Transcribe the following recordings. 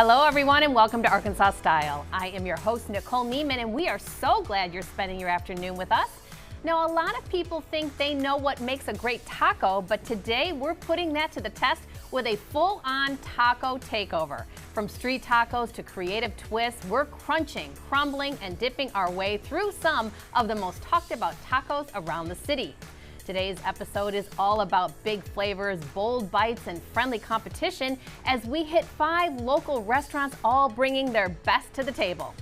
Hello, everyone, and welcome to Arkansas Style. I am your host, Nicole Neiman, and we are so glad you're spending your afternoon with us. Now, a lot of people think they know what makes a great taco, but today we're putting that to the test with a full-on taco takeover. From street tacos to creative twists, we're crunching, crumbling, and dipping our way through some of the most talked about tacos around the city. Today's episode is all about big flavors, bold bites, and friendly competition as we hit 5 local restaurants, all bringing their best to the table.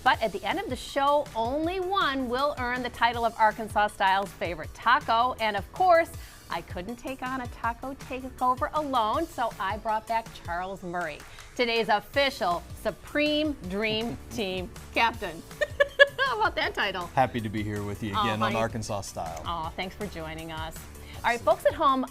But at the end of the show, only one will earn the title of Arkansas Style's favorite taco. And of course, I couldn't take on a taco takeover alone, so I brought back Charles Murray, today's official Supreme Dream Team captain. How about that title? Happy to be here with you again on Arkansas Style. Oh, thanks for joining us. All right, folks at home,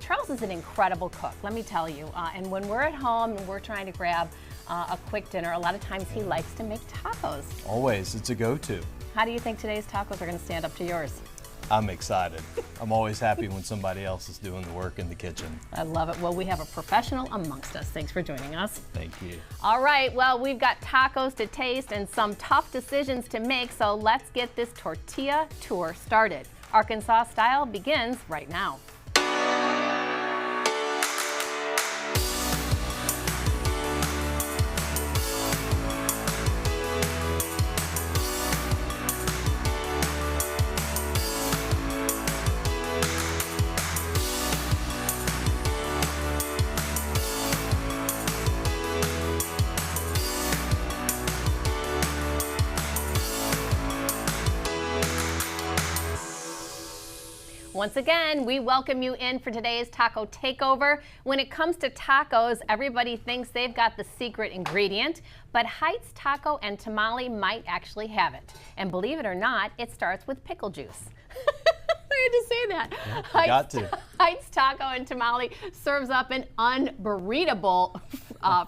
Charles is an incredible cook, let me tell you. And when we're at home and we're trying to grab a quick dinner, a lot of times he likes to make tacos. Always, it's a go-to. How do you think today's tacos are going to stand up to yours? I'm excited. I'm always happy when somebody else is doing the work in the kitchen. I love it. Well, we have a professional amongst us. Thanks for joining us. Thank you. All right, well, we've got tacos to taste and some tough decisions to make, so let's get this tortilla tour started. Arkansas Style begins right now. Once again, we welcome you in for today's taco takeover. When it comes to tacos, everybody thinks they've got the secret ingredient, but Heights Taco and Tamale might actually have it. And believe it or not, it starts with pickle juice. I had to say that. Yeah, got to. Heights Taco and Tamale serves up an unbeatable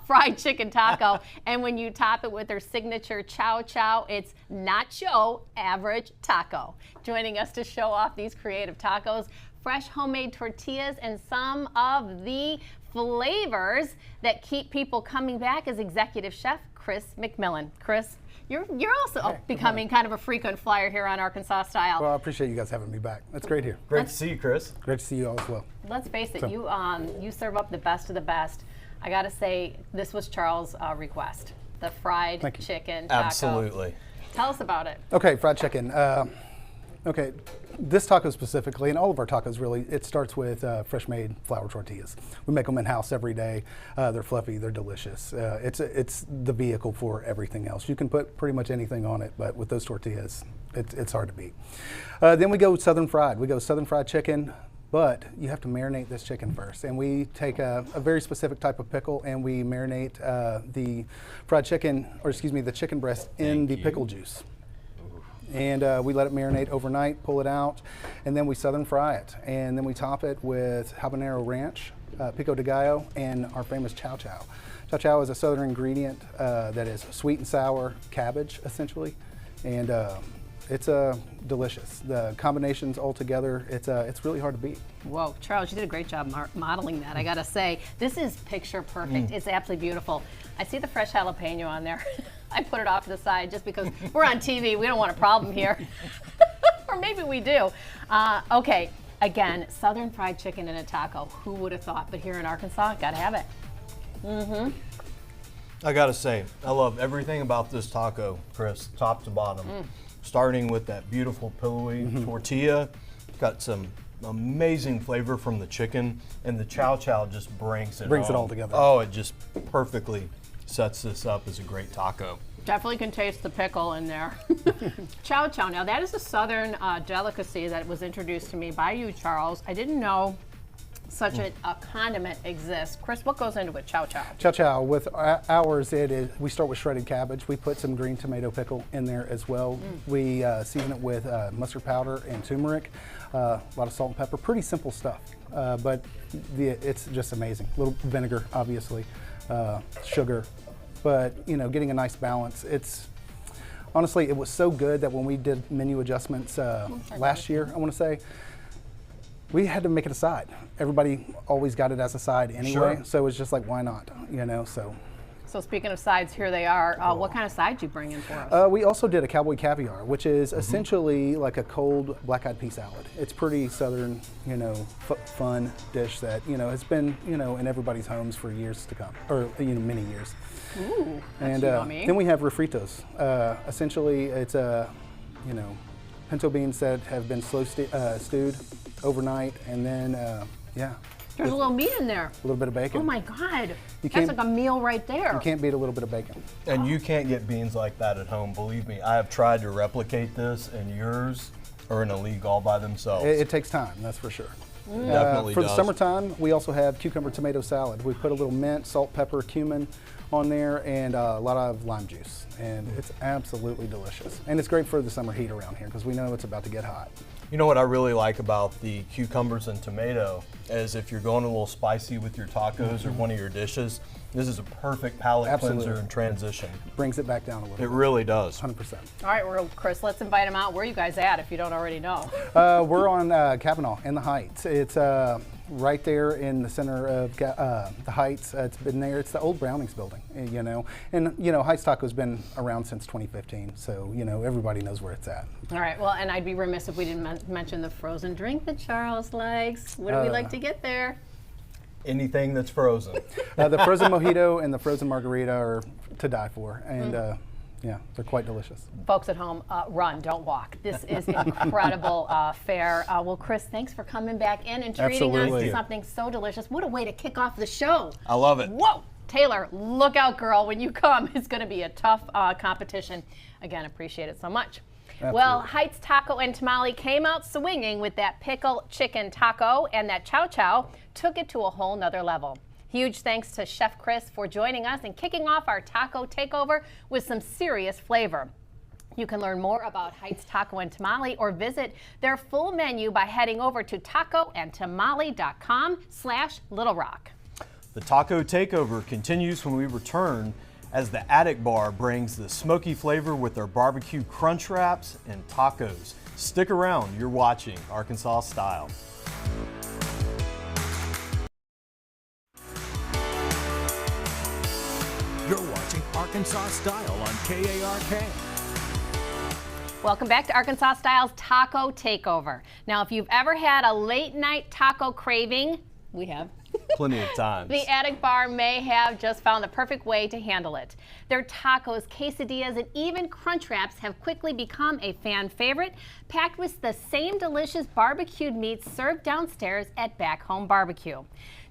fried chicken taco. And when you top it with their signature chow chow, it's nacho average taco. Joining us to show off these creative tacos, fresh homemade tortillas, and some of the flavors that keep people coming back is executive chef Chris McMillan. Chris, you're also becoming kind of a frequent flyer here on Arkansas Style. Well, I appreciate you guys having me back. It's great here. Great to see you, Chris. Great to see you all as well. Let's face it, you serve up the best of the best. I got to say, this was Charles' request, the fried chicken taco. Absolutely. Tell us about it. Okay, fried chicken. Okay, this taco specifically, and all of our tacos really, it starts with fresh made flour tortillas. We make them in-house every day. They're fluffy, they're delicious. It's the vehicle for everything else. You can put pretty much anything on it, but with those tortillas, it's hard to beat. Then we go Southern fried. We go Southern fried chicken, but you have to marinate this chicken first. And we take a very specific type of pickle and we marinate the fried chicken, or excuse me, the chicken breast in the pickle juice. And we let it marinate overnight, pull it out, and then we Southern fry it. And then we top it with habanero ranch, pico de gallo, and our famous chow chow. Chow chow is a Southern ingredient that is sweet and sour cabbage, essentially. And it's delicious. The combinations all together, it's really hard to beat. Whoa, Charles, you did a great job modeling that. I gotta say, this is picture perfect. It's absolutely beautiful. I see the fresh jalapeno on there. I put it off to the side just because we're on TV. We don't want a problem here. Or maybe we do. Okay, again, Southern fried chicken in a taco. Who would have thought? But here in Arkansas, gotta have it. I gotta say, I love everything about this taco, Chris, top to bottom. Starting with that beautiful pillowy tortilla, got some amazing flavor from the chicken, and the chow chow just brings it all together. Oh, it just perfectly sets this up as a great taco. Definitely can taste the pickle in there. Chow chow, now that is a Southern delicacy that was introduced to me by you, Charles. I didn't know such a condiment exists. Chris, what goes into it, chow chow? Chow chow, with ours, we start with shredded cabbage. We put some green tomato pickle in there as well. We season it with mustard powder and turmeric, a lot of salt and pepper, pretty simple stuff. But it's just amazing. A little vinegar, obviously, sugar, but getting a nice balance. Honestly, it was so good that when we did menu adjustments last year, I want to say, we had to make it a side. Everybody always got it as a side anyway, so it's just like, why not? So So speaking of sides, here they are. What kind of sides you bring in for us? We also did a cowboy caviar, which is essentially like a cold black-eyed pea salad. It's pretty southern, fun dish that has been in everybody's homes for years to come, or many years. Ooh, that's And yummy. then we have refritos. Essentially, it's pinto beans that have been slow stewed overnight, and then There's a little meat in there. a little bit of bacon. Oh my God. That's can't- like a meal right there. You can't beat a little bit of bacon. And you can't get beans like that at home. Believe me, I have tried to replicate this, and yours are in a league all by themselves. It takes time, that's for sure. Definitely For does. the summertime, we also have cucumber tomato salad. We put a little mint, salt, pepper, cumin on there, and a lot of lime juice. And it's absolutely delicious. And it's great for the summer heat around here because we know it's about to get hot. You know what I really like about the cucumbers and tomato is if you're going a little spicy with your tacos or one of your dishes, this is a perfect palate Absolutely. cleanser and transition. Brings it back down a little It bit. really does. 100%. All right, well, Chris, let's invite them out. Where are you guys at if you don't already know? We're on Kavanaugh in the Heights. It's right there in the center of the Heights. It's been there. It's the old Brownings building, And, Heights Taco's been around since 2015, so, everybody knows where it's at. All right, well, and I'd be remiss if we didn't mention the frozen drink that Charles likes. What do we like to get there? Anything that's frozen. The frozen mojito and the frozen margarita are to die for, and they're quite delicious. Folks at home, run, don't walk. This is incredible fare. Well, Chris, thanks for coming back in and treating us Absolutely. to something so delicious. What a way to kick off the show. I love it. Whoa, Taylor, look out, girl. When you come, it's going to be a tough competition. Again, appreciate it so much. Well, Heights Taco and Tamale came out swinging with that pickle chicken taco, and that chow chow took it to a whole nother level. Huge thanks to Chef Chris for joining us and kicking off our taco takeover with some serious flavor. You can learn more about Heights Taco and Tamale or visit their full menu by heading over to tacoandtamale.com/Little Rock. The taco takeover continues when we return as the Attic Bar brings the smoky flavor with their barbecue crunch wraps and tacos. Stick around, you're watching Arkansas Style. You're watching Arkansas Style on KARK. Welcome back to Arkansas Style's Taco Takeover. Now, if you've ever had a late night taco craving, we have. Plenty of times. The Attic Bar may have just found the perfect way to handle it. Their tacos, quesadillas, and even crunch wraps have quickly become a fan favorite, packed with the same delicious barbecued meats served downstairs at Back Home Barbecue.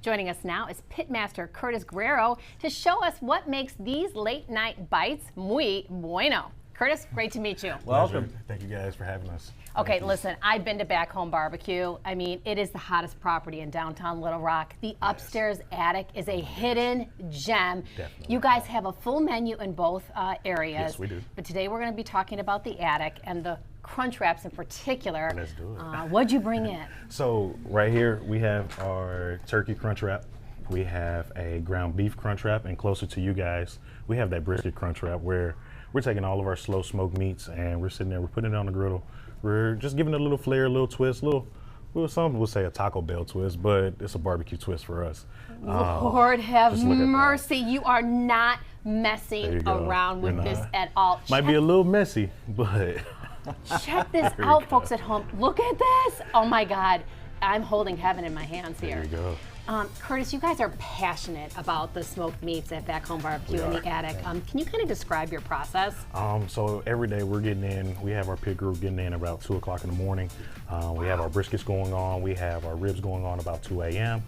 Joining us now is Pitmaster Curtis Guerrero to show us what makes these late night bites muy bueno. Curtis, great to meet you. Welcome. Thank you guys for having us. Okay, listen, I've been to Back Home Barbecue. I mean, it is the hottest property in downtown Little Rock. The upstairs attic is a hidden gem. Definitely. You guys have a full menu in both areas. Yes, we do. But today we're going to be talking about the attic and the crunch wraps in particular. Let's do it. What'd you bring in? So right here we have our turkey crunch wrap. We have a ground beef crunch wrap, and closer to you guys, we have that brisket crunch wrap where we're taking all of our slow smoked meats and we're sitting there, we're putting it on the griddle. We're just giving it a little flair, a little twist, some will say a Taco Bell twist, but it's a barbecue twist for us. Lord have just look at that. mercy. You are not There messing you go. around with We're this not. at all. Might be a little messy, but Check this There you out, go. folks at home. Look at this. Oh my God. I'm holding heaven in my hands here. there you go. Curtis, you guys are passionate about the smoked meats at Back Home Barbecue in the attic. Can you kind of describe your process? So every day we're getting in, we have our pit crew getting in about 2 o'clock in the morning. We have our briskets going on, we have our ribs going on about 2 a.m.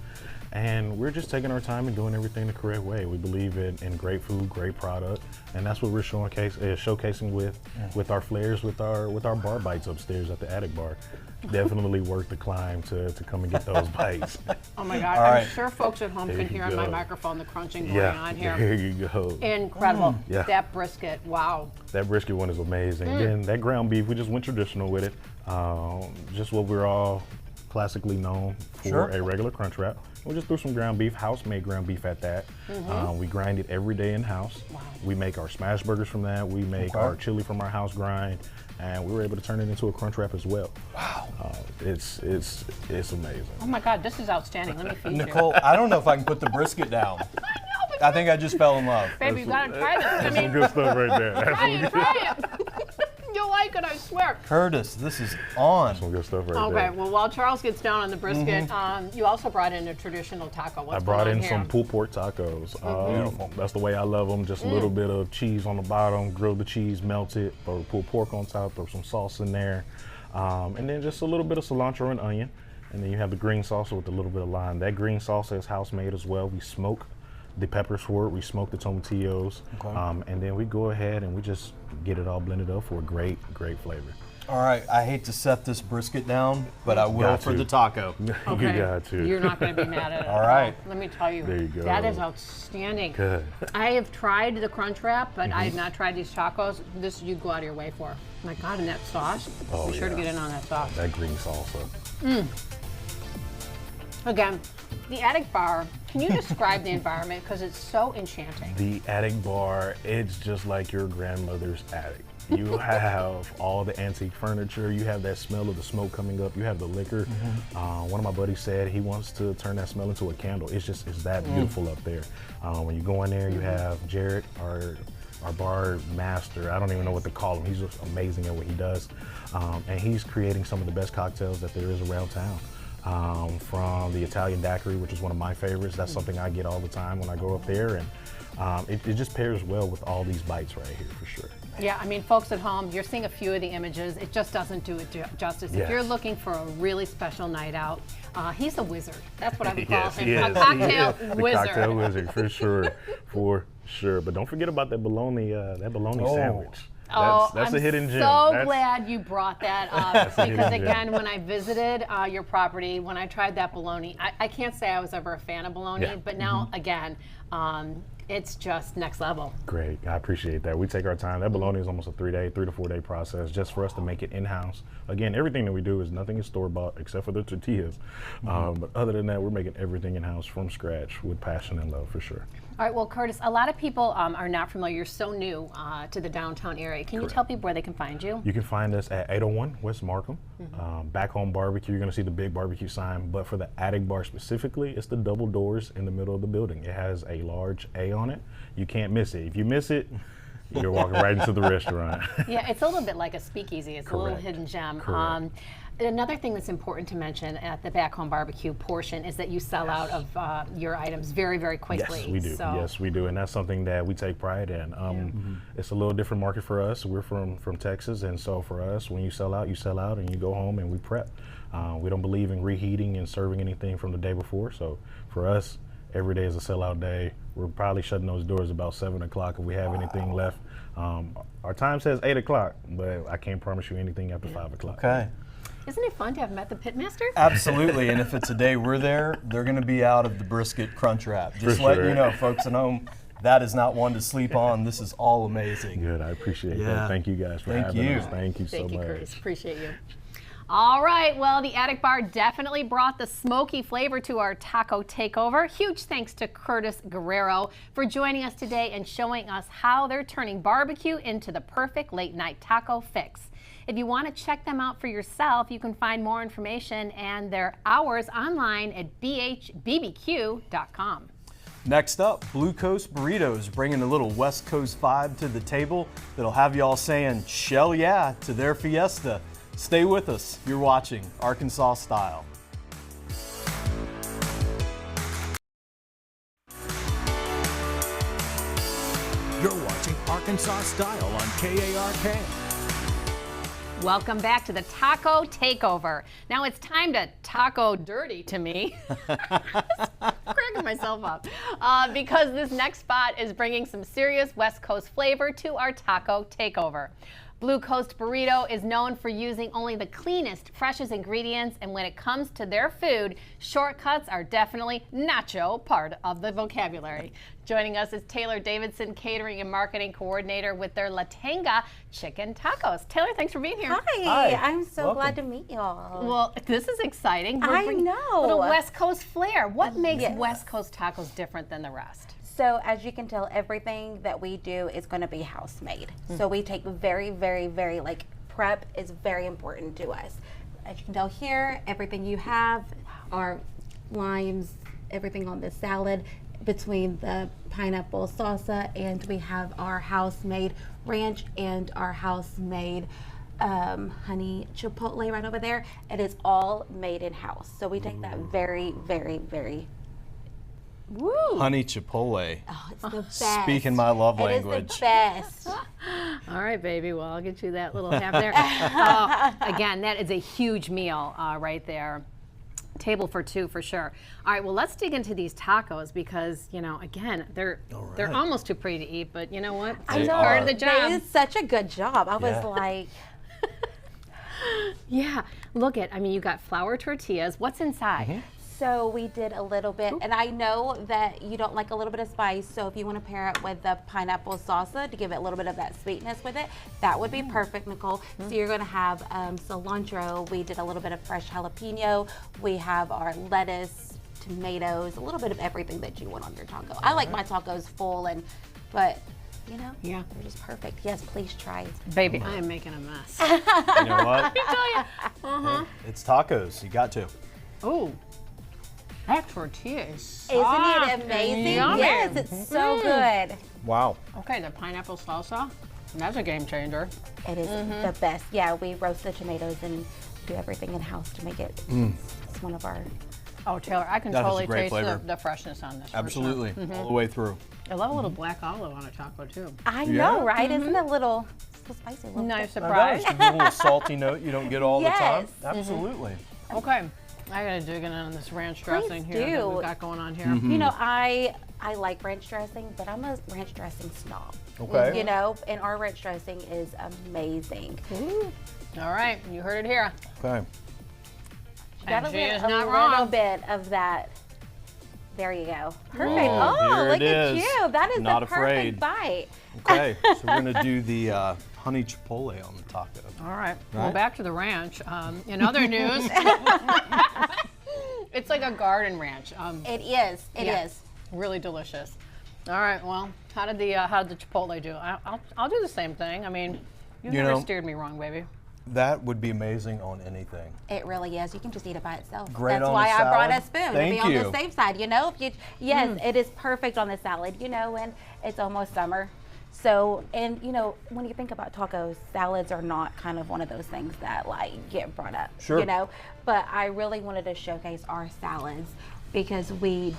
And we're just taking our time and doing everything the correct way. We believe in great food, great product, and that's what we're showcasing with our flares, with our bar bites upstairs at the Attic Bar. Definitely worth the climb to come and get those bites. Oh my God, All I'm right. sure folks at home There can you hear on my go. microphone the crunching going Yeah, on here. there you go. Incredible. Yeah. That brisket, wow. That brisket one is amazing. Then that ground beef, we just went traditional with it. Just what we're all classically known for, Sure. a regular crunch wrap. We just threw some ground beef, house-made ground beef at that. We grind it every day in-house. Wow. We make our smash burgers from that. We make Okay. our chili from our house grind, and we were able to turn it into a crunch wrap as well. Wow. It's amazing. Oh my God, this is outstanding. Let me feed you. Nicole, I don't know if I can put the brisket down. I know, I think I just fell in love. Baby, you gotta try this. I That's some mean, good stuff right there. That's try it, try it. You'll like it, I swear. Curtis, this is on. some good stuff right Okay, there. well, while Charles gets down on the brisket, you also brought in a traditional taco. What's I brought going on in here? some pulled pork tacos. That's the way I love them. Just a little bit of cheese on the bottom, grill the cheese, melt it, throw the pulled pork on top, throw some sauce in there, and then just a little bit of cilantro and onion. And then you have the green salsa with a little bit of lime. That green salsa is house made as well. We smoke the peppers for it. We smoke the tomatillos, and then we go ahead and we just get it all blended up for a great, great flavor. All right, I hate to set this brisket down, but I will Got for to. the taco. Okay. You got to. You're not going to be mad at it. All at right. Let me tell you. There you go. That is outstanding. Good. I have tried the Crunch Wrap, but I have not tried these tacos. This you go out of your way for. My God, and that sauce. Oh, Be sure to yeah. get in on that sauce. That green salsa. Again, the Attic Bar. Can you describe the environment? Because it's so enchanting. The attic bar, it's just like your grandmother's attic. You have all the antique furniture. You have that smell of the smoke coming up. You have the liquor. One of my buddies said he wants to turn that smell into a candle. It's that beautiful up there. When you go in there, you have Jared, our bar master. I don't even know what to call him. He's just amazing at what he does. And he's creating some of the best cocktails that there is around town. From the Italian daiquiri, which is one of my favorites. That's something I get all the time when I go up there. And it just pairs well with all these bites right here for sure. Yeah, I mean, folks at home, you're seeing a few of the images. It just doesn't do it justice. If Yes. you're looking for a really special night out, he's a wizard. That's what I would call Yes, him. he A is. cocktail The wizard. cocktail wizard, for sure, for sure. But don't forget about that bologna sandwich. That's I'm a hidden gem. so That's- glad you brought that up a because hidden gem. again, when I visited your property, when I tried that bologna, I can't say I was ever a fan of bologna, Yeah. but now again, it's just next level. Great, I appreciate that. We take our time. That bologna is almost a 3 to 4 day process just for us to make it in-house. Again, everything that we do is nothing is store-bought except for the tortillas. But other than that, we're making everything in-house from scratch with passion and love for sure. All right, well, Curtis, a lot of people are not familiar. You're so new to the downtown area. Can you tell people where they can find you? You can find us at 801 West Markham. Back Home Barbecue, you're going to see the big barbecue sign. But for the Attic Bar specifically, it's the double doors in the middle of the building. It has a large A on it. You can't miss it. If you miss it, you're walking right into the restaurant. Yeah, it's a little bit like a speakeasy. It's a little Correct. hidden gem. Correct. Another thing that's important to mention at the Back Home Barbecue portion is that you sell out of your items very, very quickly. Yes, we do. So, Yes, we do, and that's something that we take pride in. It's a little different market for us. We're from Texas, and so for us, when you sell out, and you go home and we prep. We don't believe in reheating and serving anything from the day before. So for us, every day is a sellout day. We're probably shutting those doors about 7 o'clock if we have anything left. Our time says 8 o'clock, but I can't promise you anything after 5 o'clock. Okay. Isn't it fun to have met the Pitmaster? Absolutely, and if it's a day we're there, they're going to be out of the brisket Crunch Wrap. Just For letting sure. you know, folks at home, that is not one to sleep on. This is all amazing. Good, I appreciate Yeah. that. Thank you guys for Thank having you. us. Thank you so Thank you, much. Curtis. Appreciate you. All right, well, the Attic Bar definitely brought the smoky flavor to our taco takeover. Huge thanks to Curtis Guerrero for joining us today and showing us how they're turning barbecue into the perfect late night taco fix. If you want to check them out for yourself, you can find more information and their hours online at bhbbq.com. Next up, Blue Coast Burritos bringing a little West Coast vibe to the table that'll have y'all saying "Shell yeah" to their fiesta. Stay with us. You're watching Arkansas Style. You're watching Arkansas Style on KARK. Welcome back to the Taco Takeover. Now it's time to taco dirty to me. Cracking myself up. Because this next spot is bringing some serious West Coast flavor to our Taco Takeover. Blue Coast Burrito is known for using only the cleanest, freshest ingredients, and when it comes to their food, shortcuts are definitely nacho part of the vocabulary. Joining us is Taylor Davidson, Catering and Marketing Coordinator with their La Tanga Chicken Tacos. Taylor, thanks for being here. Hi, I'm so Welcome. glad to meet y'all. Well, this is exciting. I bringing know. Little West Coast flair. What makes Yes. West Coast tacos different than the rest? So as you can tell, everything that we do is going to be house made. So we take very, very, very, like, prep is very important to us. As you can tell here, everything you have are limes, everything on this salad between the pineapple salsa, and we have our house-made ranch and our house-made honey chipotle right over there. It is all made in-house. So we take that very, very, very, woo. Honey chipotle. Oh, it's the best. Speaking my love It is language. the best. All right, baby. Well, I'll get you that little half there. Oh, again, that is a huge meal right there. Table for two for sure. All right, well, let's dig into these tacos because, you know, again, they're almost too pretty to eat, but you know what? They It's are. part of the They job. did such a good job. I was Yeah. like, Yeah, look at, I mean, you got flour tortillas. What's inside? so we did a little bit, and I know that you don't like a little bit of spice, so if you want to pair it with the pineapple salsa to give it a little bit of that sweetness with it, that would be perfect, Nicole. So you're going to have cilantro. We did a little bit of fresh jalapeno. We have our lettuce, tomatoes, a little bit of everything that you want on your taco. I like my tacos full, but you know, Yeah. they're just perfect. Yes, please try. Baby, I am making a mess. You know what? Uh-huh. It's tacos. You got to. Oh, that tortilla is Isn't it amazing? yummy. Yes, it's so good. Wow. Okay, the pineapple salsa, that's a game changer. It is the best. Yeah, we roast the tomatoes and do everything in house to make it. It's one of our. Oh, Taylor, I can That is a totally great taste flavor. the freshness on this. for sure. Absolutely. All the way through. I love a little black olive on a taco too. I Yeah? know, right? Isn't it a little so spicy? A little Nice bit? Now that surprise. is a little salty note you don't get all the time. Yes. Absolutely. Okay, I gotta dig in on this ranch dressing here that do. we've got going on here. You know, I like ranch dressing, but I'm a ranch dressing snob. Okay. You know, and our ranch dressing is amazing. All right, you heard it here. Okay. Got And a she little, is a not little wrong. bit of that. There you go. Perfect. Oh, Oh, here look it at is. you. That is Not the afraid. perfect bite. Okay. So we're gonna do the honey chipotle on the taco. All right, well, Right. back to the ranch. In other news, it's like a garden ranch. It is. It is. Yeah. Really delicious. All right, well, how did the Chipotle do? I'll do the same thing. I mean, you You never know- steered me wrong, baby. That would be amazing on anything. It really is. You can just eat it by itself. Great That's on why a I brought a salad. spoon to Thank be on you. the safe side. You know, if you, yes, it is perfect on the salad. You know, and it's almost summer. So, and you know, when you think about tacos, salads are not kind of one of those things that like get brought up. Sure. You know, but I really wanted to showcase our salads because we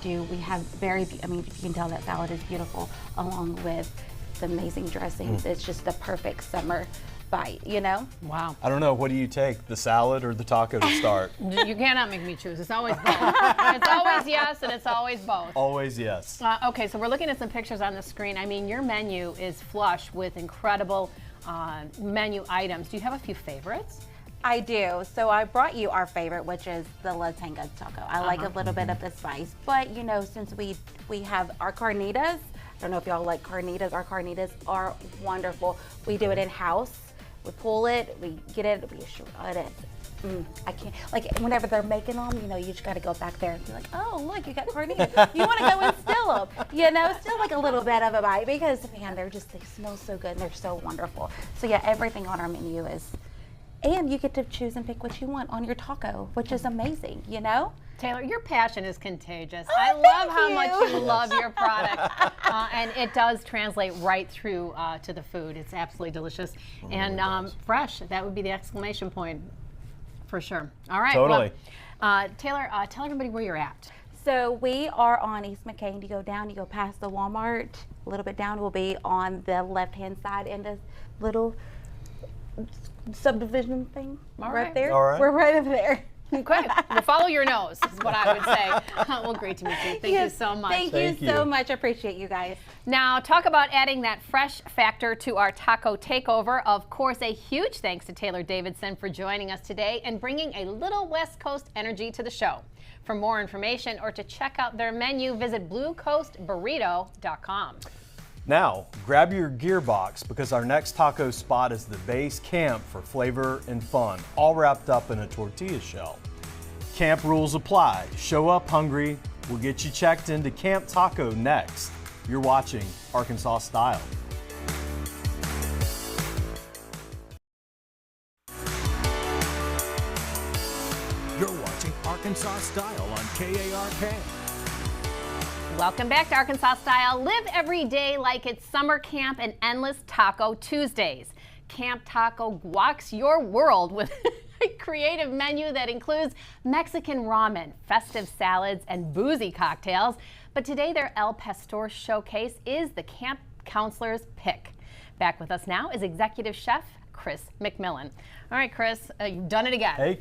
have very, I mean, you can tell that salad is beautiful along with the amazing dressings. It's just the perfect summer bite, you know? Wow. I don't know. What do you take, the salad or the taco to start? You cannot make me choose. It's always both. It's always yes, and it's always both. Always yes. Okay, so we're looking at some pictures on the screen. I mean, your menu is flush with incredible menu items. Do you have a few favorites? I do. So I brought you our favorite, which is the La Tanga taco. I like a little bit of the spice, but you know, since we have our carnitas, I don't know if y'all like carnitas. Our carnitas are wonderful. We do it in house. We pull it, we get it, we shred it. I can't, like whenever they're making them, you know, you just got to go back there and be like, oh, look, you got carnitas. You want to go and steal them, you know, still like a little bit of a bite because, man, they smell so good and they're so wonderful. So yeah, everything on our menu is, and you get to choose and pick what you want on your taco, which is amazing, you know? Taylor, your passion is contagious. Oh, I love thank how much you. you love your product, and it does translate right through to the food. It's absolutely delicious and fresh. That would be the exclamation point, for sure. All right. Totally. Well, Taylor, tell everybody where you're at. So we are on East McCain. You go down, you go past the Walmart. A little bit down, we'll be on the left-hand side in this little subdivision thing All right right. there. All right. We're right over there. Okay. Well, follow your nose is what I would say. Well, great to meet you. Thank you so much. Thank you Thank so you. much. I appreciate you guys. Now, talk about adding that fresh factor to our taco takeover. Of course, a huge thanks to Taylor Davidson for joining us today and bringing a little West Coast energy to the show. For more information or to check out their menu, visit bluecoastburrito.com. Now, grab your gear box because our next taco spot is the base camp for flavor and fun, all wrapped up in a tortilla shell. Camp rules apply. Show up hungry. We'll get you checked into Camp Taco next. You're watching Arkansas Style. You're watching Arkansas Style on KARK. Welcome back to Arkansas Style. Live every day like it's summer camp and endless Taco Tuesdays. Camp Taco walks your world with a creative menu that includes Mexican ramen, festive salads, and boozy cocktails. But today their El Pastor showcase is the camp counselor's pick. Back with us now is executive chef Chris McMillan. All right, Chris, you've done it again. Hey.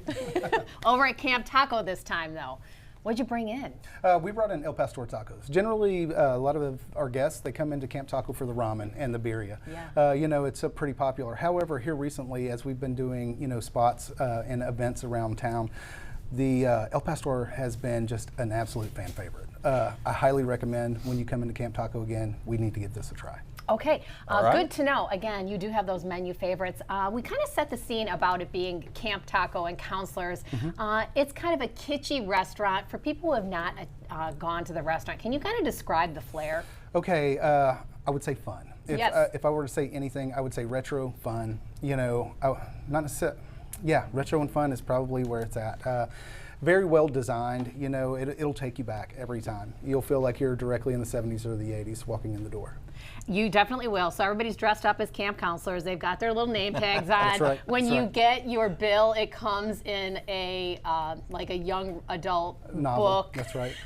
Over at Camp Taco this time, though. What'd you bring in? We brought in El Pastor tacos. Generally, a lot of our guests, they come into Camp Taco for the ramen and the birria. Yeah. You know, it's pretty popular. However, here recently, as we've been doing, you know, spots and events around town, the El Pastor has been just an absolute fan favorite. I highly recommend when you come into Camp Taco again, we need to give this a try. Okay, All right. good to know. Again, you do have those menu favorites. We kind of set the scene about it being Camp Taco and counselors. It's kind of a kitschy restaurant for people who have not gone to the restaurant. Can you kind of describe the flair? Okay, I would say fun. Yes. If I were to say anything, I would say retro, fun. You know, not necessarily. Yeah, retro and fun is probably where it's at. Very well designed. You know, it'll take you back every time. You'll feel like you're directly in the 70s or the 80s walking in the door. You definitely will. So everybody's dressed up as camp counselors. They've got their little name tags on. That's right. When That's you right. get your bill, it comes in a like a young adult Novel. book. That's right.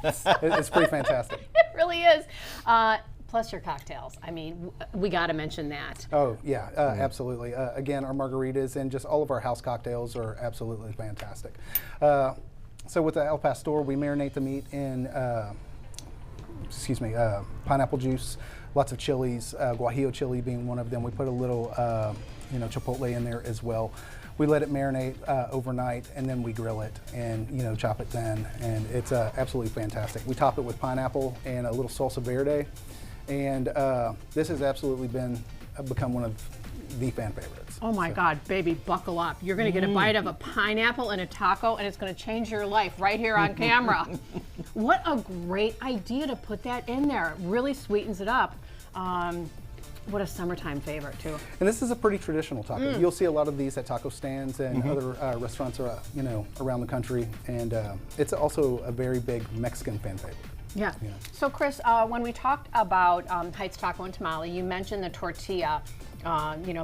It's pretty fantastic. It really is. Plus your cocktails. I mean, we got to mention that. Oh, yeah, absolutely. Again, our margaritas and just all of our house cocktails are absolutely fantastic. So with the El Pastor, we marinate the meat in, pineapple juice, lots of chilies, guajillo chili being one of them. We put a little, chipotle in there as well. We let it marinate overnight, and then we grill it and, you know, chop it thin, and it's absolutely fantastic. We top it with pineapple and a little salsa verde. And this has absolutely become one of the fan favorites. Oh my God, baby, buckle up. You're gonna get a bite of a pineapple and a taco, and it's gonna change your life right here on camera. What a great idea to put that in there. It really sweetens it up. What a summertime favorite too. And this is a pretty traditional taco. You'll see a lot of these at taco stands and other restaurants around the country. And it's also a very big Mexican fan favorite. Yeah. So Chris, when we talked about Heights Taco and Tamale, you mentioned the tortilla,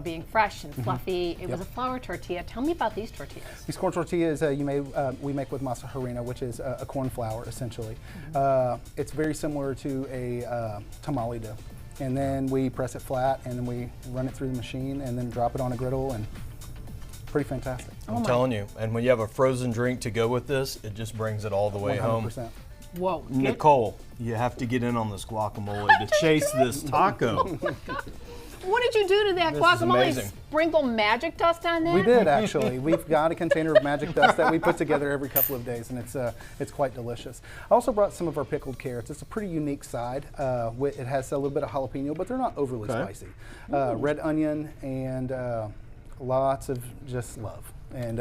being fresh and fluffy. It was a flour tortilla. Tell me about these tortillas. These corn tortillas we make with masa harina, which is a corn flour essentially. It's very similar to a tamale dough. And then we press it flat, and then we run it through the machine, and then drop it on a griddle, and pretty fantastic. I'm telling you. And when you have a frozen drink to go with this, it just brings it all the way home. 100%. Whoa. Nicole, you have to get in on this guacamole to chase this taco. What did you do to that This is guacamole? amazing. Sprinkle magic dust on that? We did actually. We've got a container of magic dust that we put together every couple of days, and it's quite delicious. I also brought some of our pickled carrots. It's a pretty unique side. It has a little bit of jalapeno, but they're not overly spicy. Red onion and lots of just love, and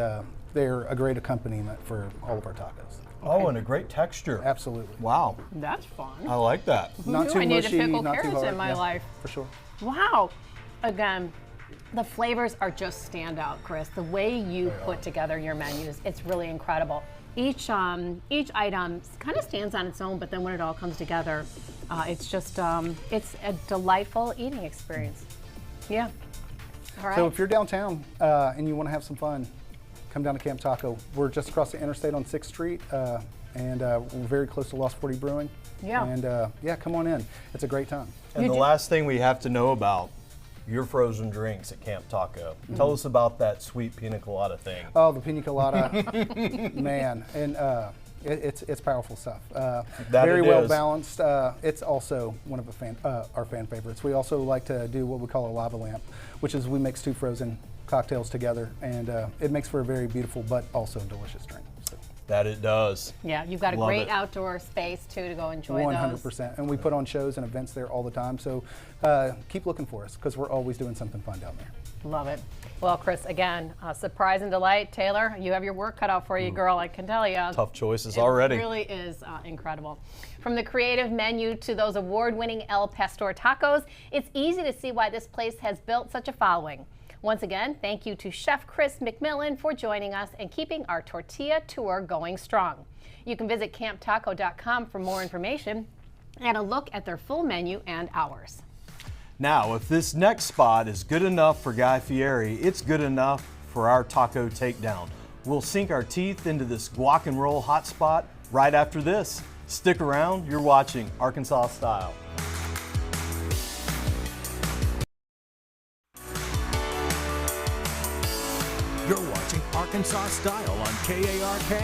they're a great accompaniment for all of our tacos. Oh, and a great texture. Absolutely. Wow. That's fun. I like that. Not knew too I needed mushy, pickled not too carrots hard. in my Yeah, life? for sure. Wow. Again, the flavors are just standout, Chris. The way you put together your menus, it's really incredible. Each item kind of stands on its own, but then when it all comes together, it's just it's a delightful eating experience. Yeah. All right. So if you're downtown and you want to have some fun, come down to Camp Taco. We're just across the interstate on 6th Street, and we're very close to Lost 40 Brewing. Yeah. And come on in. It's a great time. And the last thing we have to know about your frozen drinks at Camp Taco. Tell us about that sweet pina colada thing. Oh, the pina colada, man, and it's powerful stuff. Very it well is. balanced. It's also one of our fan favorites. We also like to do what we call a lava lamp, which is we mix 2 frozen cocktails together, and it makes for a very beautiful but also delicious drink. So. That it does. Yeah, you've got a Love great it. outdoor space too to go enjoy 100%. those. And we put on shows and events there all the time. So keep looking for us because we're always doing something fun down there. Love it. Well, Chris, again, surprise and delight. Taylor, you have your work cut out for you, girl. I can tell you. Tough choices It already. really is incredible. From the creative menu to those award-winning El Pastor tacos, it's easy to see why this place has built such a following. Once again, thank you to Chef Chris McMillan for joining us and keeping our tortilla tour going strong. You can visit camptaco.com for more information. and a look at their full menu and hours. Now, if this next spot is good enough for Guy Fieri, it's good enough for our taco takedown. We'll sink our teeth into this guac and roll hotspot right after this. Stick around, you're watching Arkansas Style. You're watching Arkansas Style on KARK.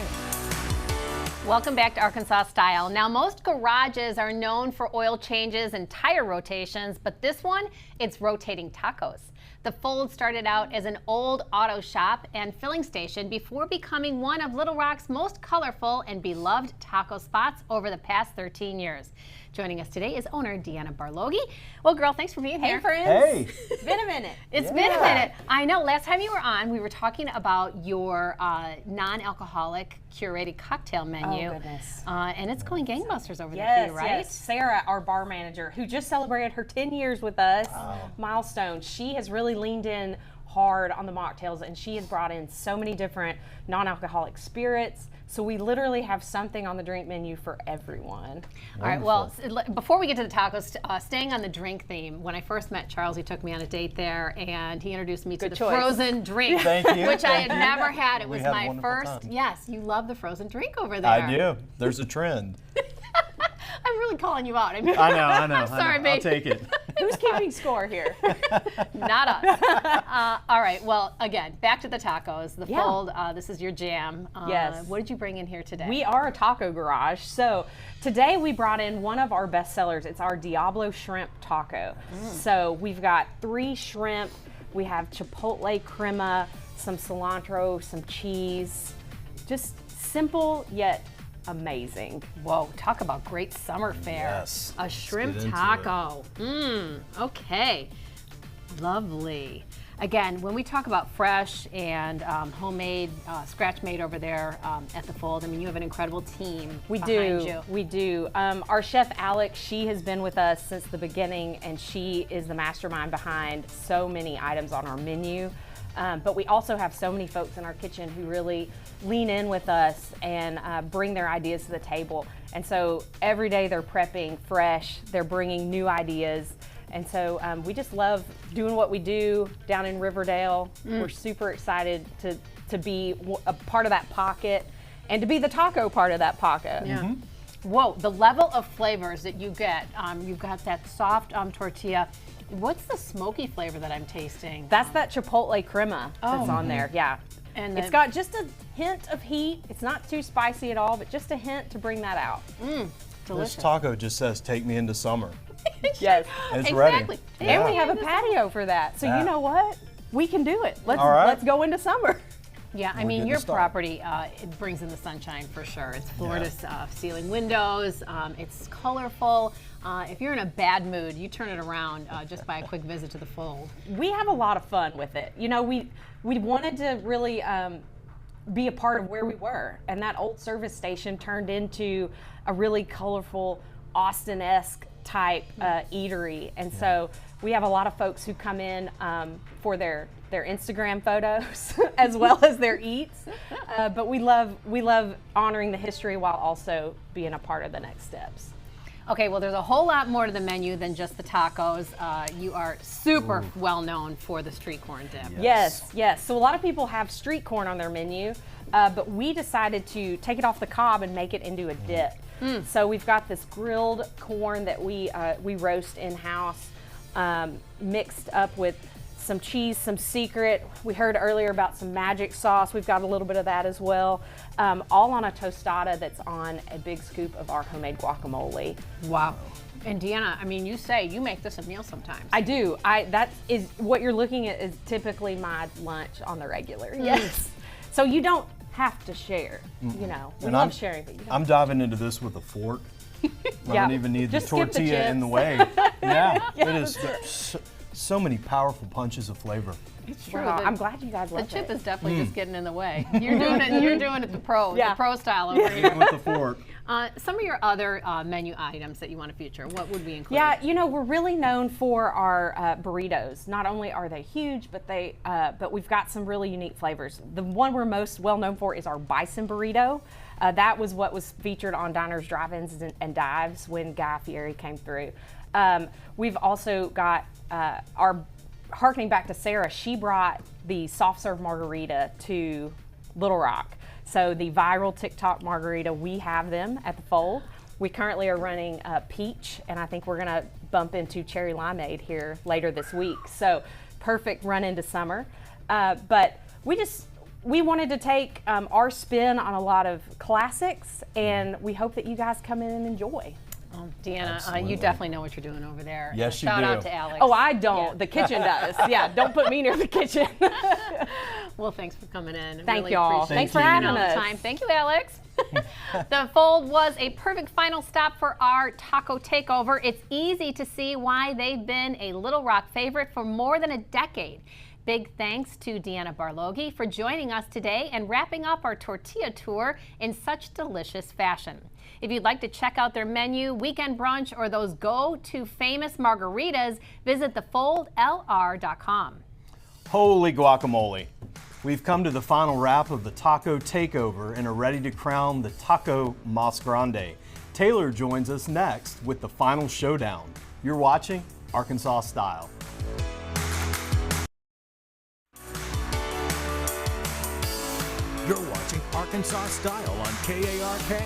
Welcome back to Arkansas Style. Now, most garages are known for oil changes and tire rotations, but this one, it's rotating tacos. The Fold started out as an old auto shop and filling station before becoming one of Little Rock's most colorful and beloved taco spots over the past 13 years. Joining us today is owner Deanna Barloghi. Well, girl, thanks for being here. Hey, friends. Hey! It's been a minute. It's been a minute. I know. Last time you were on, we were talking about your non-alcoholic curated cocktail menu. Oh, goodness. And it's going gangbusters over there for you, right? Yes. Sarah, our bar manager, who just celebrated her 10 years with us, milestone, she has really leaned in hard on the mocktails, and she has brought in so many different non-alcoholic spirits. So we literally have something on the drink menu for everyone. All right, well, before we get to the tacos, staying on the drink theme, when I first met Charles, he took me on a date there, and he introduced me to the choice. frozen drink, Thank you, which I thank had you. never had. It We was had a my wonderful first. time. Yes, you love the frozen drink over there. I do. There's a trend. I'm really calling you out. I mean, I know. I'm sorry, I'll babe. take it. Who's keeping score here? Not us. All right. Well, again, back to the tacos. The Yeah. Fold. This is your jam. Yes. What did you bring in here today? We are a taco garage. So today we brought in one of our best sellers. It's our Diablo Shrimp Taco. So we've got 3 shrimp. We have chipotle crema, some cilantro, some cheese. Just simple yet amazing. Whoa, talk about great summer fare. Yes, A let's shrimp get into taco. Okay. Lovely. Again, when we talk about fresh and homemade, scratch made over there at the Fold, I mean, you have an incredible team We behind do. you. We do. Our chef Alex, she has been with us since the beginning, and she is the mastermind behind so many items on our menu. But we also have so many folks in our kitchen who really lean in with us and bring their ideas to the table. And so every day they're prepping fresh, they're bringing new ideas. And so we just love doing what we do down in Riverdale. We're super excited to be a part of that pocket and to be the taco part of that pocket. Yeah. Whoa, the level of flavors that you get. You've got that soft tortilla. What's the smoky flavor that I'm tasting? That's that chipotle crema that's on there, yeah. And It's the- got just a hint of heat. It's not too spicy at all, but just a hint to bring that out. This taco just says, take me into summer. Yes. It's Exactly. ready. And we have a patio for that. So Yeah. you know what? We can do it. All right. Let's go into summer. Yeah, I We're mean, getting your started. property, it brings in the sunshine for sure. It's floor-to ceiling windows. It's colorful. If you're in a bad mood, you turn it around just by a quick visit to the Fold. We have a lot of fun with it. You know, we wanted to really be a part of where we were, and that old service station turned into a really colorful Austin-esque type eatery. And so we have a lot of folks who come in for their Instagram photos as well as their eats. But we love honoring the history while also being a part of the next steps. Okay, well, there's a whole lot more to the menu than just the tacos. You are super well known for the street corn dip. Yes. So a lot of people have street corn on their menu, but we decided to take it off the cob and make it into a dip. So we've got this grilled corn that we roast in-house, mixed up with some cheese, some secret. We heard earlier about some magic sauce. We've got a little bit of that as well. All on a tostada that's on a big scoop of our homemade guacamole. Wow. And Deanna, I mean, you say you make this a meal sometimes. I do. That is what you're looking at is typically my lunch on the regular. Yes. So you don't have to share. You know, we And love I'm- sharing, but you don't. I'm diving into this with a fork. I Yeah. don't even need the Just skip the tortilla in the chips. way. Yeah, it is so many powerful punches of flavor. It's true. Wow, The- I'm glad you guys The love chip it. is definitely just getting in the way. You're doing it. You're doing it the pro style over here. Even with the fork. Some of your other menu items that you want to feature, what would we include? Yeah, you know, we're really known for our burritos. Not only are they huge, but we've got some really unique flavors. The one we're most well known for is our bison burrito. That was what was featured on Diners, Drive-Ins, and Dives when Guy Fieri came through. We've also got our, harkening back to Sarah, she brought the soft serve margarita to Little Rock. So the viral TikTok margarita, we have them at the Fold. We currently are running peach, and I think we're gonna bump into cherry limeade here later this week. So perfect run into summer. But we wanted to take our spin on a lot of classics, and we hope that you guys come in and enjoy. Deanna, you definitely know what you're doing over there. Yes, you Shout do. out to Alex. Oh, I don't. Yeah. The kitchen does. Yeah, don't put me near the kitchen. Well, thanks for coming in. Thank Really y'all. appreciate Thanks for you taking having all the us. time. Thank you, Alex. The Fold was a perfect final stop for our taco takeover. It's easy to see why they've been a Little Rock favorite for more than a decade. Big thanks to Deanna Barloghi for joining us today and wrapping up our tortilla tour in such delicious fashion. If you'd like to check out their menu, weekend brunch, or those go-to famous margaritas, visit thefoldlr.com. Holy guacamole. We've come to the final wrap of the Taco Takeover and are ready to crown the Taco Mas Grande. Taylor joins us next with the final showdown. You're watching Arkansas Style. You're watching Arkansas Style on KARK.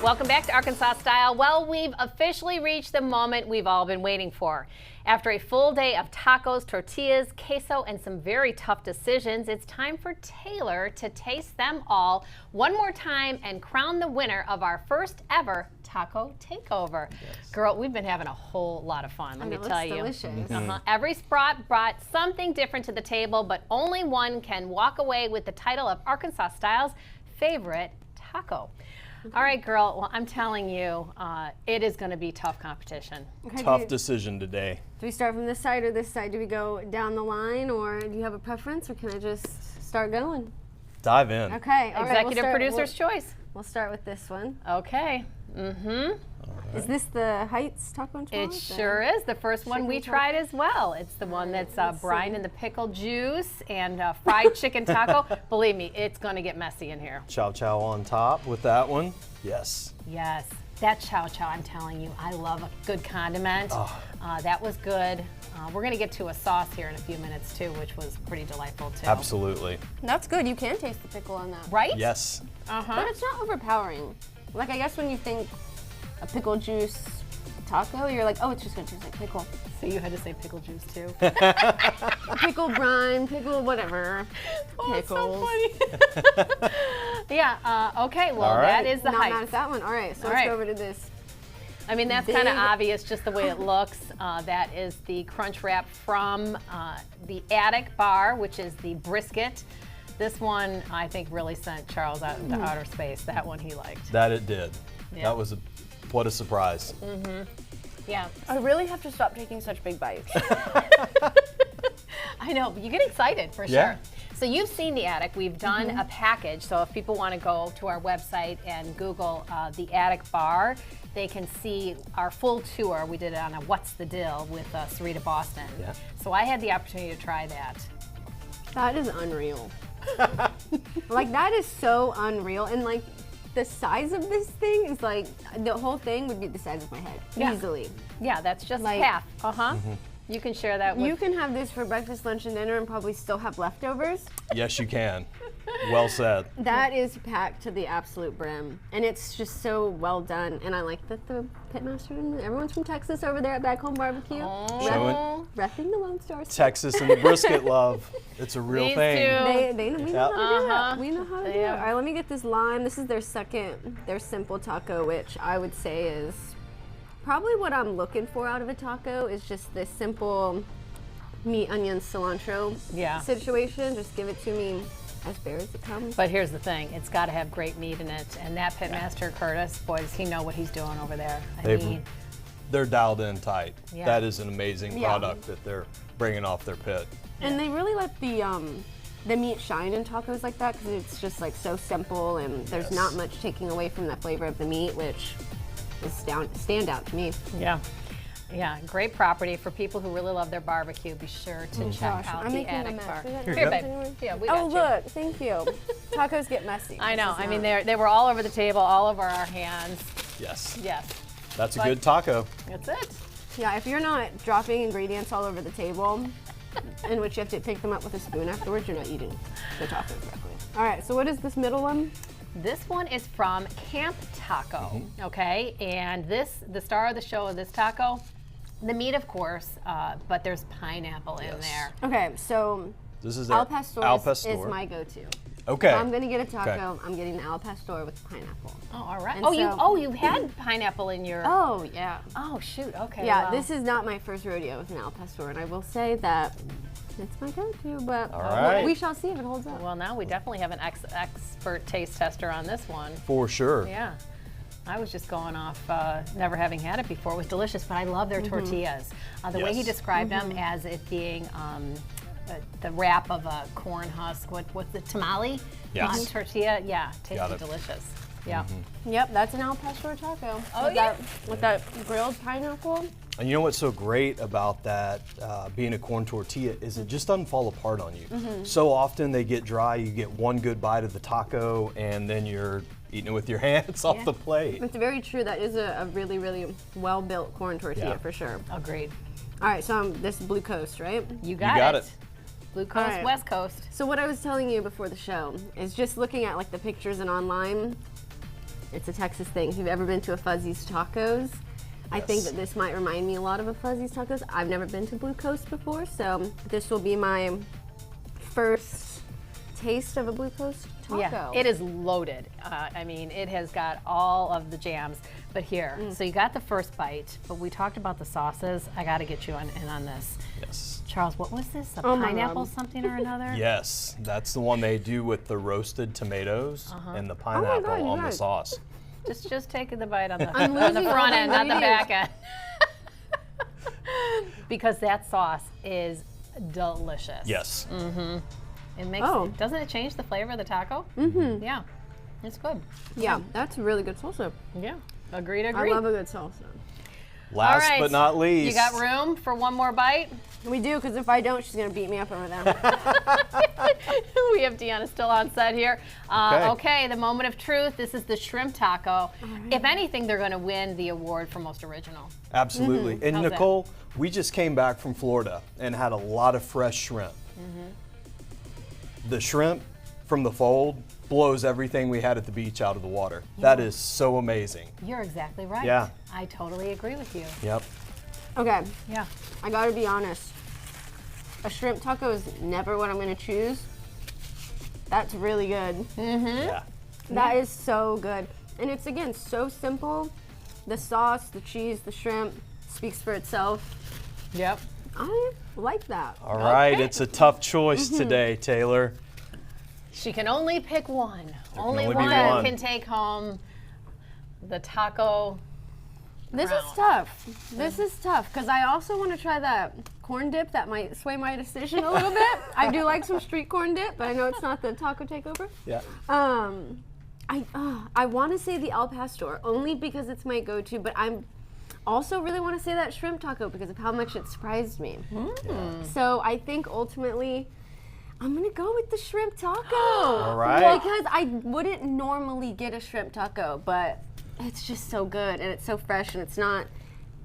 Welcome back to Arkansas Style. Well, we've officially reached the moment we've all been waiting for. After a full day of tacos, tortillas, queso, and some very tough decisions, it's time for Taylor to taste them all one more time and crown the winner of our first ever taco takeover. Girl, we've been having a whole lot of fun, let me tell you. Delicious. Every spot brought something different to the table, but only one can walk away with the title of Arkansas Style's favorite taco. All right, girl, well, I'm telling you, it is going to be tough competition. Okay, Tough decision today. do we start from this side or this side? Do we go down the line, or do you have a preference, or can I just start going? Dive in. Okay, all right, Executive producer's choice. We'll start with this one. Okay. Is this the Heights Taco and It Chihuahua? sure is. The first one we Chicken tried taco? as well. It's the one that's let's brine see. in the pickle juice and fried chicken taco. Believe me, it's going to get messy in here. Chow chow on top with that one. Yes. Yes, that chow chow, I'm telling you, I love a good condiment. That was good. We're going to get to a sauce here in a few minutes too, which was pretty delightful too. Absolutely. That's good. You can taste the pickle on that. Right? Yes. But it's not overpowering. Like, I guess when you think a pickle juice taco, you're like, oh, it's just going to taste like pickle. So you had to say pickle juice too. Pickle brine, pickle whatever. Oh, it's so Pickles. funny. Yeah, okay, well, All right. that is the Not mad Heights. at that one. All right, so All let's right. go over to this. I mean, that's Big- kind of obvious just the way it looks. That is the crunch wrap from the Attic Bar, which is the brisket. This one, I think, really sent Charles out into outer space. That one he liked. That it did. Yeah. That was what a surprise. Yeah, I really have to stop taking such big bites. I know, but you get excited for Yeah. sure. So you've seen the Attic. We've done a package. So if people want to go to our website and Google the Attic Bar, they can see our full tour. We did it on a What's the Dill with Sarita Boston. Yeah. So I had the opportunity to try that. That is unreal. Like, that is so unreal. And, like, the size of this thing is like, the whole thing would be the size of my head. Yeah. Easily. Yeah, that's just Like- half. You can share that with You can have this for breakfast, lunch, and dinner and probably still have leftovers. Yes, you can. Well said. That is packed to the absolute brim. And it's just so well done. And I like that the pitmaster and everyone's from Texas over there at Back Home Barbecue. Showing Repping the Lone Star State. Texas and the brisket love. It's a real These thing. two. We know how to do Uh-huh. it. We know how to do it. All right, let me get this lime. This is their simple taco, which I would say is probably what I'm looking for out of a taco, is just this simple meat, onions, cilantro Yeah. situation. Just give it to me as bare as it comes. But here's the thing, it's got to have great meat in it. And that pitmaster, Curtis, boy, does he know what he's doing over there. I They've- mean, They're dialed in tight. Yeah. That is an amazing Yeah. product that they're bringing off their pit. And they really let the meat shine in tacos like that, because it's just like so simple and there's Yes. not much taking away from the flavor of the meat, which is stand out to me. yeah. Yeah, great property for people who really love their barbecue. Be sure to check out I'm the making a Attic mess. Bar. We got Here, napkins babe. anywhere? Yeah, we Oh, got you. look, thank you. Tacos get messy. I know. This is I mean, not- they were all over the table, all over our hands. Yes. Yes, That's a But- good taco. that's it. Yeah, if you're not dropping ingredients all over the table, in which you have to pick them up with a spoon afterwards, you're not eating the tacos correctly. All right, so what is this middle one? This one is from Camp Taco, okay? And the star of the show of this taco, the meat, of course, but there's pineapple in there. Okay, so This is Al their Pastor is my go-to. Okay. If I'm gonna get a taco, I'm getting the Al Pastor with pineapple. Oh, all right. And Oh, so- you've had pineapple in your. Oh, yeah. Oh, shoot. Okay. Yeah, well, this is not my first rodeo with an Al Pastor, and I will say that it's my go-to, but right. we shall see if it holds up. Well, now we definitely have an expert taste tester on this one. For sure. Yeah. I was just going off never having had it before. It was delicious, but I love their tortillas. The way he Yes. described them as it being the wrap of a corn husk, what's the tamale? Yes. On tortilla, yeah, Got tasted it. delicious. Yeah. Yep, that's an Al Pastor taco. Oh, with yeah? with that grilled pineapple. And you know what's so great about that being a corn tortilla is it just doesn't fall apart on you. So often they get dry, you get one good bite of the taco, and then you're eating it with your hands off the plate. It's very true. That is a really, really well-built corn tortilla Yeah. for sure. Agreed. All right, so this is Blue Coast, right? You got, got it. it. Blue Coast, All right. West Coast. So what I was telling you before the show is just looking at like the pictures and online. It's a Texas thing. If you've ever been to a Fuzzy's Tacos, I think that this might remind me a lot of a Fuzzy's Tacos. I've never been to Blue Coast before, so this will be my first taste of a Blue Coast taco. Yeah, it is loaded. I mean, it has got all of the jams. But here, so you got the first bite, but we talked about the sauces. I got to get you in on this. Yes. Charles, what was this? A Oh my pineapple God. something or another? Yes, that's the one they do with the roasted tomatoes and the God, pineapple you on the guys. sauce. Just taking the bite on the, I'm on the losing all front the end, not the back end. ingredients. Because that sauce is delicious. Yes. It makes, Oh. doesn't it change the flavor of the taco? Mm-hmm. Yeah, it's good. Yeah, that's a really good salsa. Yeah, agreed, I agreed. love a good salsa. Last All right, but not least. You got room for one more bite? We do, because if I don't, she's gonna beat me up over there. We have Deanna still on set here. Okay, the moment of truth. This is the shrimp taco. If anything, they're going to win the award for most original. Absolutely. And How's that? Nicole, we just came back from Florida and had a lot of fresh shrimp. The shrimp from the fold blows everything we had at the beach out of the water. That is so amazing. You're exactly right. Yeah. I totally agree with you. Yep. Okay, Yeah. I gotta be honest. A shrimp taco is never what I'm gonna choose. That's really good. Yeah. That is so good. And it's again so simple. The sauce, the cheese, the shrimp speaks for itself. Yep. I like that. All right, Okay. it's a tough choice today, Taylor. She can only pick one. Only only be one one. can take home the taco. This is tough. This is tough because I also want to try that corn dip that might sway my decision a little bit. I do like some street corn dip, but I know it's not the taco takeover. Yeah. I want to say the Al Pastor only because it's my go-to, but I'm also really want to say that shrimp taco because of how much it surprised me. So I think ultimately I'm gonna go with the shrimp taco. All right. Because I wouldn't normally get a shrimp taco, but it's just so good and it's so fresh and it's not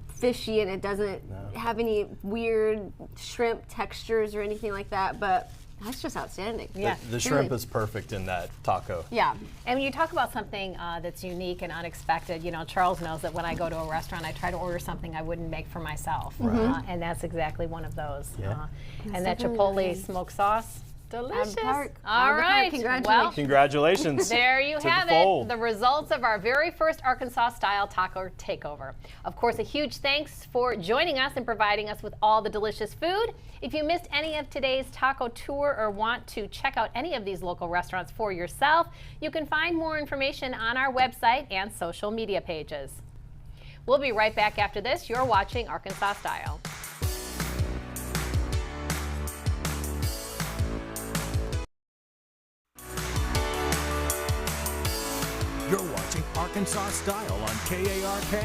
fishy and it doesn't have any weird shrimp textures or anything like that. But that's just outstanding. Yeah. The shrimp is perfect in that taco. Yeah. And when you talk about something that's unique and unexpected, you know, Charles knows that when I go to a restaurant, I try to order something I wouldn't make for myself. And that's exactly one of those. Yeah. And that definitely Chipotle nice. smoked sauce, delicious. Park. All Albert Park, right. congratulations. Well, Congratulations. there you to the have fold. it, the results of our very first Arkansas-style taco takeover. Of course, a huge thanks for joining us and providing us with all the delicious food. If you missed any of today's taco tour or want to check out any of these local restaurants for yourself, you can find more information on our website and social media pages. We'll be right back after this. You're watching Arkansas Style. You're watching Arkansas Style on KARK.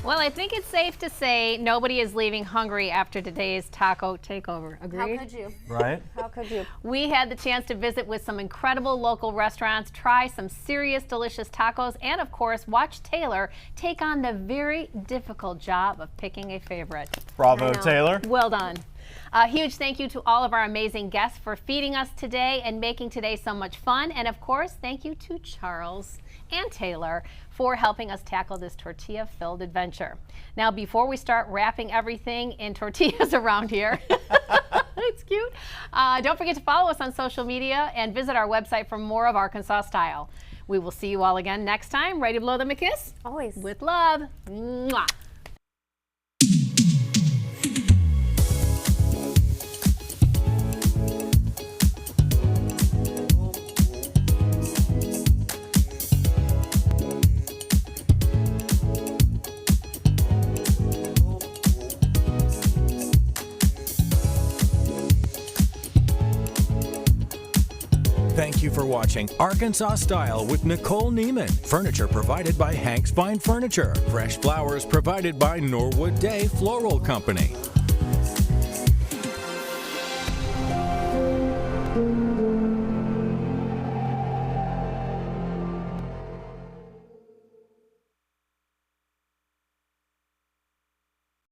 Well, I think it's safe to say nobody is leaving hungry after today's taco takeover. Agreed? How could you? Right? How could you? We had the chance to visit with some incredible local restaurants, try some serious delicious tacos, and of course, watch Taylor take on the very difficult job of picking a favorite. Bravo, I know. Taylor. Well done. A huge thank you to all of our amazing guests for feeding us today and making today so much fun. And of course, thank you to Charles and Taylor for helping us tackle this tortilla-filled adventure. Now, before we start wrapping everything in tortillas around here, it's cute. Don't forget to follow us on social media and visit our website for more of Arkansas Style. We will see you all again next time. Ready to blow them a kiss? Always. With love. Mwah. Thank you for watching Arkansas Style with Nicole Neiman. Furniture provided by Hank's Fine Furniture. Fresh flowers provided by Norwood Day Floral Company.